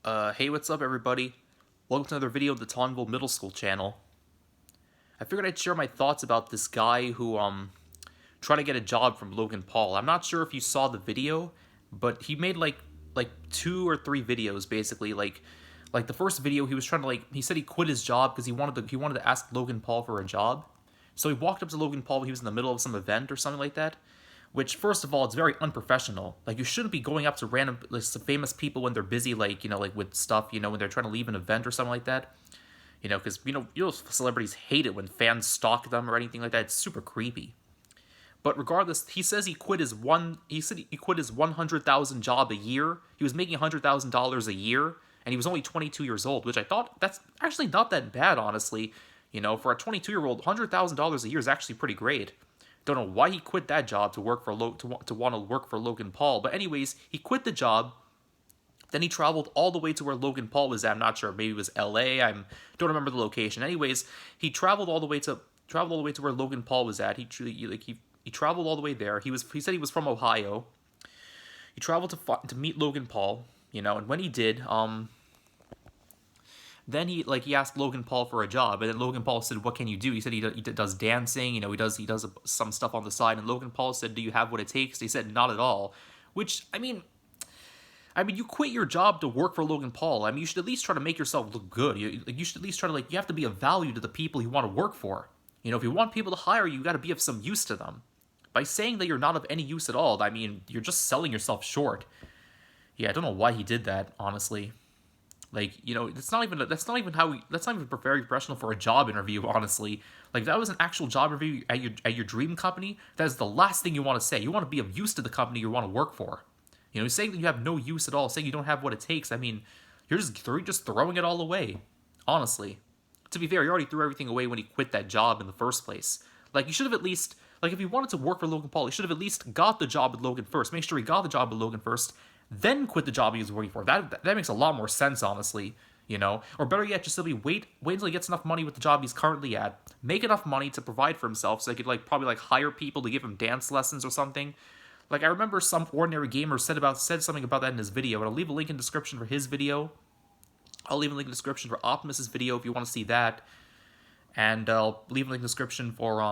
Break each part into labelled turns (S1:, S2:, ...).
S1: Hey, what's up, everybody? Welcome to another video of the Taunville Middle School channel. I figured I'd share my thoughts about this guy who, tried to get a job from Logan Paul. I'm not sure if you saw the video, but he made, like 2 or 3 videos, basically. Like, the first video, he was trying to, he said he quit his job because he wanted to ask Logan Paul for a job. So he walked up to Logan Paul when he was in the middle of some event or something like that. Which, first of all, it's very unprofessional. Like, you shouldn't be going up to random, like, famous people when they're busy, like, with stuff, when they're trying to leave an event or something like that. Because, celebrities hate it when fans stalk them or anything like that. It's super creepy. But regardless, he says he quit his 100,000 job a year. He was making $100,000 a year, and he was only 22 years old, which I thought, that's actually not that bad, honestly. For a 22-year-old, $100,000 a year is actually pretty great. Don't know why he quit that job to work for to want to work for Logan Paul. But anyways, he quit the job. Then he traveled all the way to where Logan Paul was at. I'm not sure. Maybe it was L.A. I don't remember the location. Anyways, he traveled all the way to where Logan Paul was at. He traveled all the way there. He said he was from Ohio. He traveled to meet Logan Paul. And when he did, then he asked Logan Paul for a job, and then Logan Paul said, "What can you do?" He said he does dancing, he does some stuff on the side, and Logan Paul said, "Do you have what it takes?" He said, "Not at all." Which, I mean, you quit your job to work for Logan Paul. I mean, you should at least try to make yourself look good. You should at least try to, you have to be of value to the people you want to work for. If you want people to hire you, you got to be of some use to them. By saying that you're not of any use at all, I mean, you're just selling yourself short. Yeah, I don't know why he did that, honestly. That's not even very professional for a job interview, honestly. Like, if that was an actual job interview at your dream company, that is the last thing you want to say. You want to be of use to the company you want to work for. Saying that you have no use at all, saying you don't have what it takes, I mean, you're just throwing it all away, honestly. To be fair, he already threw everything away when he quit that job in the first place. Like, you should have at least, if he wanted to work for Logan Paul, he should have at least got the job with Logan first. Make sure he got the job with Logan first, then quit the job he was working for. That makes a lot more sense, honestly. Or better yet, just simply wait until he gets enough money with the job he's currently at, make enough money to provide for himself, so he could probably hire people to give him dance lessons or something. Like, I remember some ordinary gamer said something about that in his video, and I'll leave a link in the description for his video. I'll leave a link in the description for Optimus's video if you want to see that, and I'll leave a link in the description for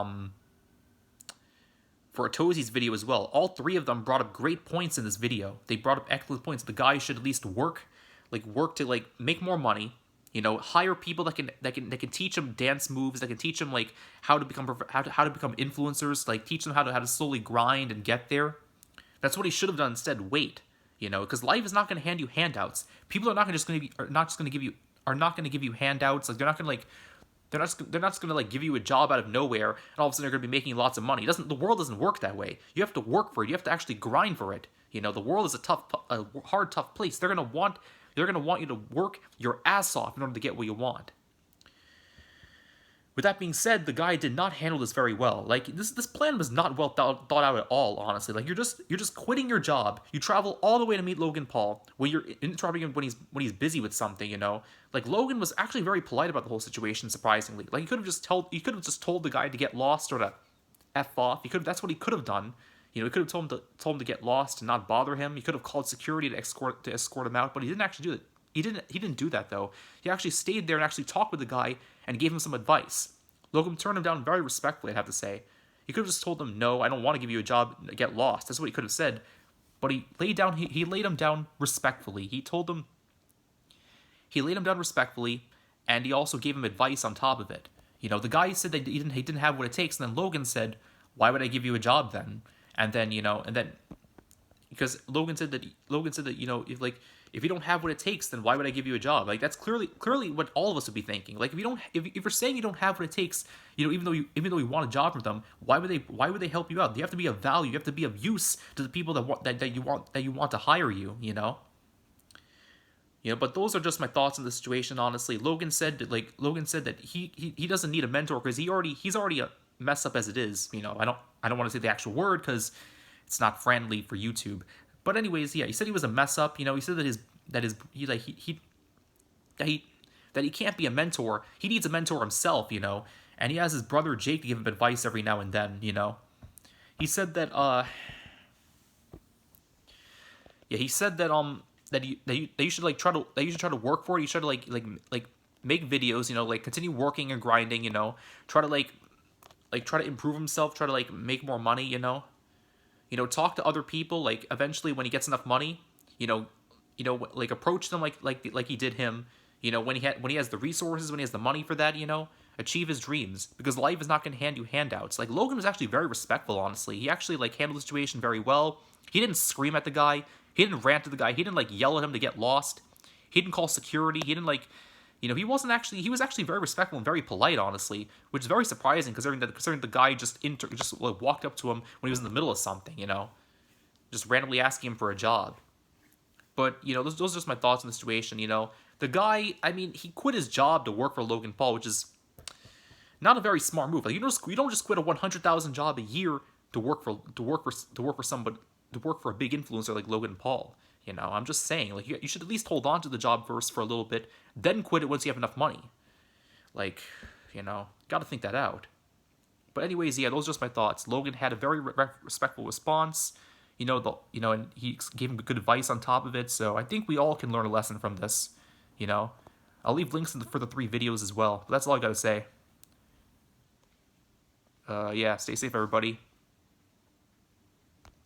S1: Atozi's video as well. All 3 of them brought up great points in this video. They brought up excellent points. The guy should at least work to make more money. Hire people that can teach him dance moves, that can teach him how to become influencers, teach them how to slowly grind and get there. That's what he should have done instead. Wait, because life is not going to hand you handouts. People are not just going to give you handouts. They're not going to give you a job out of nowhere, and all of a sudden they're going to be making lots of money. The world doesn't work that way. You have to work for it. You have to actually grind for it. The world is a hard, tough place. They're going to want you to work your ass off in order to get what you want. With that being said, the guy did not handle this very well. This plan was not well thought out at all, honestly. You're just quitting your job. You travel all the way to meet Logan Paul when you're interrupting him when he's busy with something, Logan was actually very polite about the whole situation, surprisingly. He could have just told the guy to get lost or to F off. That's what he could have done. He could have told him to get lost and not bother him. He could have called security to escort him out, but he didn't actually do it. He didn't do that, though. He actually stayed there and actually talked with the guy and gave him some advice. Logan turned him down very respectfully, I'd have to say. He could have just told him, "No, I don't want to give you a job, get lost." That's what he could have said. But he laid him down respectfully. He laid him down respectfully, and he also gave him advice on top of it. The guy said that he didn't have what it takes, and then Logan said, "Why would I give you a job then?" And then, because Logan said that if you don't have what it takes, then why would I give you a job? That's clearly what all of us would be thinking. If you're saying you don't have what it takes, even though we want a job from them, why would they help you out? You have to be of value. You have to be of use to the people that you want to hire you. But those are just my thoughts on the situation. Honestly, Logan said that he doesn't need a mentor because he's already a mess up as it is. I don't want to say the actual word because it's not friendly for YouTube. But anyways, yeah, he said he was a mess up. He said that he can't be a mentor. He needs a mentor himself. And he has his brother Jake to give him advice every now and then. He said that that you should like try to work for it. You should like make videos, like continue working and grinding, try to try to improve himself, try to like make more money, talk to other people, like eventually when he gets enough money, you know, like approach them like he did him, when he has the resources, when he has the money for that, achieve his dreams, because life is not going to hand you handouts. Like Logan was actually very respectful, honestly. He actually like handled the situation very well. He didn't scream at the guy. He didn't rant at the guy. He didn't like yell at him to get lost. He didn't call security. He didn't like, he was actually very respectful and very polite, honestly, which is very surprising considering the guy just like walked up to him when he was in the middle of something, just randomly asking him for a job. But those are just my thoughts on the situation. The guy, I mean, he quit his job to work for Logan Paul, which is not a very smart move. Like you don't just quit a 100,000 job a year to work for somebody, to work for a big influencer like Logan Paul. I'm just saying, like you should at least hold on to the job first for a little bit, then quit it once you have enough money. Like, got to think that out. But anyways, yeah, those are just my thoughts. Logan had a very respectful response. And he gave him good advice on top of it. So I think we all can learn a lesson from this. I'll leave links for the 3 videos as well. But that's all I gotta say. Yeah, stay safe, everybody.